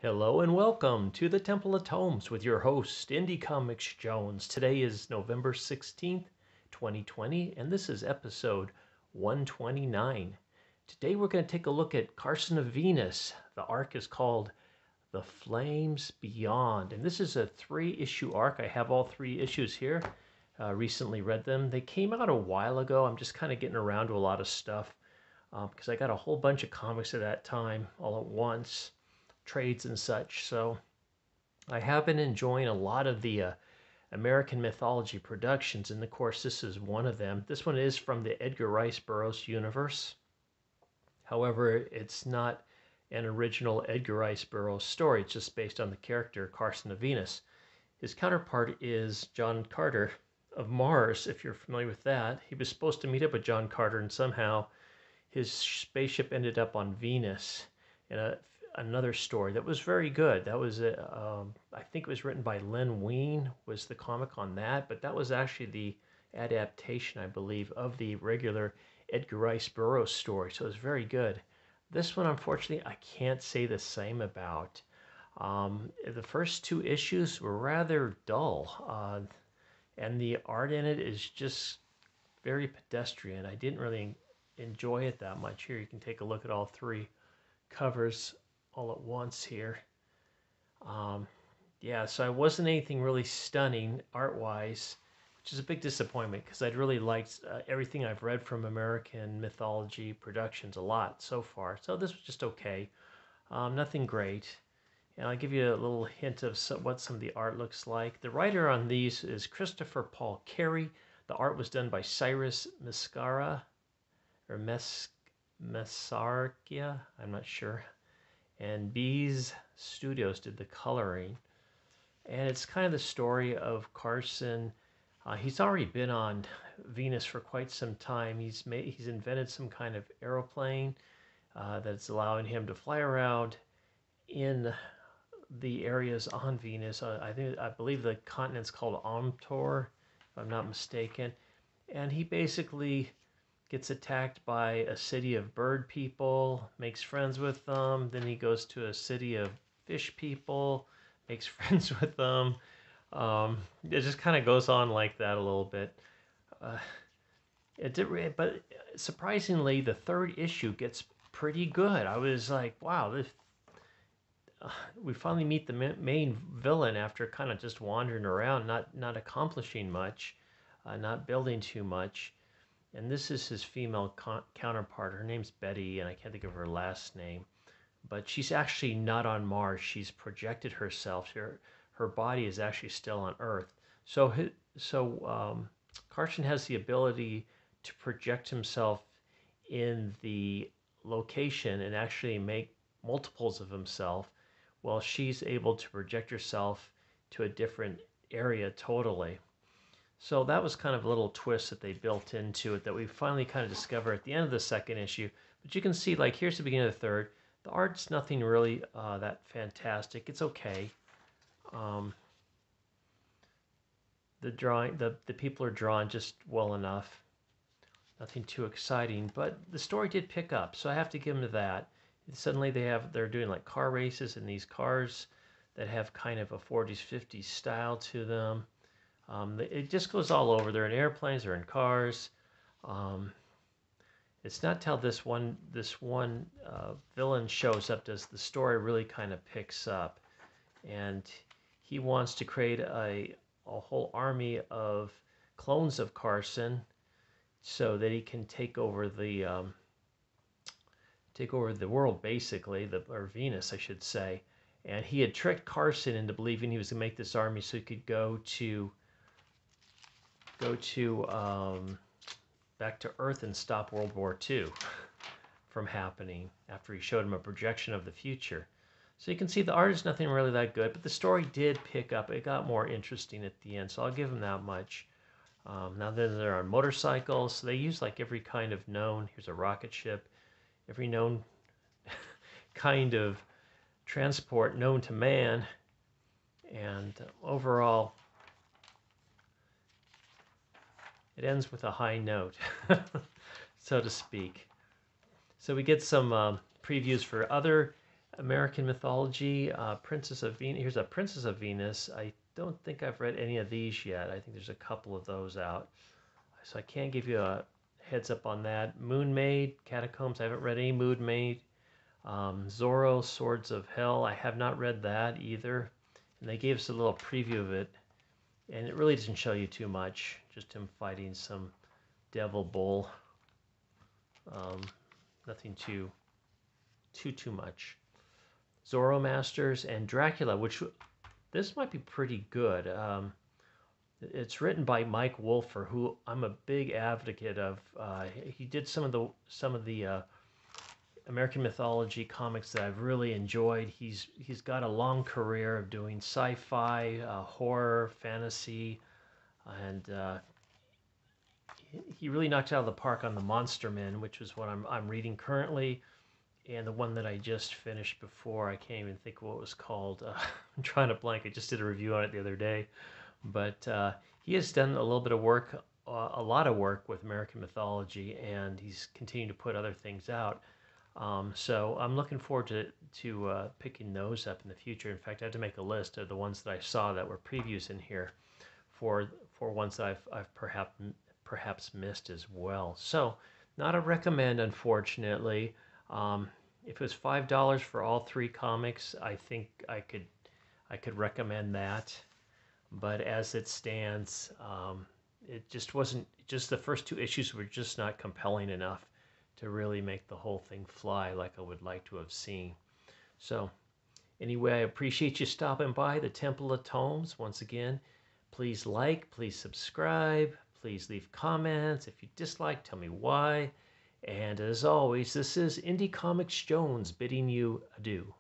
Hello and welcome to the Temple of Tomes with your host, Indie Comics Jones. Today is November 16th, 2020, and this is episode 129. Today we're going to take a look at Carson of Venus. The arc is called The Flames Beyond, and this is a 3-issue arc. I have all 3 issues here. Recently read them. They came out a while ago. I'm just kind of getting around to a lot of stuff because I got a whole bunch of comics at that time all at once, trades and such. So I have been enjoying a lot of the American mythology productions, and of course this is one of them. This one is from the Edgar Rice Burroughs universe. However, it's not an original Edgar Rice Burroughs story. It's just based on the character Carson of Venus. His counterpart is John Carter of Mars, if you're familiar with that. He was supposed to meet up with John Carter, and somehow his spaceship ended up on Venus in another story that was very good. That was, I think it was written by Len Wein, was the comic on that, but that was actually the adaptation, I believe, of the regular Edgar Rice Burroughs story, so it was very good. This one, unfortunately, I can't say the same about. The first 2 issues were rather dull, and the art in it is just very pedestrian. I didn't really enjoy it that much. Here you can take a look at all 3 covers all at once here. Yeah, so I wasn't anything really stunning art-wise, which is a big disappointment because I'd really liked everything I've read from American mythology productions a lot so far. So this was just okay. Nothing great. And I'll give you a little hint of what some of the art looks like. The writer on these is Christopher Paul Carey. The art was done by Cyrus Mescara, or Mesarkia, I'm not sure. And Bees Studios did the coloring. And it's kind of the story of Carson. He's already been on Venus for quite some time. He's invented some kind of aeroplane that's allowing him to fly around in the areas on Venus. I believe the continent's called Omtor, if I'm not mistaken. And he basically gets attacked by a city of bird people, makes friends with them. Then he goes to a city of fish people, makes friends with them. It just kind of goes on like that a little bit. But surprisingly, the 3rd issue gets pretty good. I was like, wow, we finally meet the main villain after kind of just wandering around, not accomplishing much, not building too much. And this is his female counterpart. Her name's Betty, and I can't think of her last name. But she's actually not on Mars. She's projected herself. Her body is actually still on Earth. So Carson has the ability to project himself in the location and actually make multiples of himself, while she's able to project herself to a different area totally. So that was kind of a little twist that they built into it that we finally kind of discover at the end of the 2nd issue. But you can see, like, here's the beginning of the 3rd. The art's nothing really that fantastic. It's okay. The drawing, the people are drawn just well enough. Nothing too exciting, but the story did pick up, so I have to give them that. Suddenly they're doing like car races in these cars that have kind of a 40s, 50s style to them. It just goes all over. They're in airplanes, they're in cars. It's not till this one villain shows up does the story really kind of picks up, and he wants to create a whole army of clones of Carson so that he can take over the world, basically, or Venus, I should say. And he had tricked Carson into believing he was going to make this army so he could go to back to Earth and stop World War II from happening after he showed him a projection of the future. So you can see the art is nothing really that good, but the story did pick up. It got more interesting at the end, so I'll give him that much. Now then they're on motorcycles, so they use like every kind of known, here's a rocket ship, every known kind of transport known to man, and overall it ends with a high note, so to speak. So we get some previews for other American mythology, Princess of Venus. Here's a Princess of Venus. I don't think I've read any of these yet. I think there's a couple of those out. So I can't give you a heads up on that. Moon Maid, Catacombs. I haven't read any Moon Maid. Zorro, Swords of Hell. I have not read that either. And they gave us a little preview of it. And it really doesn't show you too much. Just him fighting some devil bull. Nothing too much. Zorro Masters and Dracula, which this might be pretty good. It's written by Mike Wolfer, who I'm a big advocate of. He did some of the American mythology comics that I've really enjoyed. He's got a long career of doing sci-fi, horror, fantasy, and he really knocked it out of the park on the Monster Men, which is what I'm reading currently. And the one that I just finished before, I can't even think what it was called. I'm trying to blank. I just did a review on it the other day. But he has done a little bit of work, a lot of work with American mythology, and he's continuing to put other things out. So I'm looking forward to picking those up in the future. In fact, I had to make a list of the ones that I saw that were previews in here for ones that I've perhaps missed as well. So not a recommend, unfortunately. If it was $5 for all 3 comics, I think I could recommend that. But as it stands, it just wasn't. Just the first 2 issues were just not compelling enough to really make the whole thing fly like I would like to have seen. So anyway, I appreciate you stopping by the Temple of Tomes once again. Please like, please subscribe, please leave comments. If you dislike, tell me why. And as always, this is Indie Comics Jones bidding you adieu.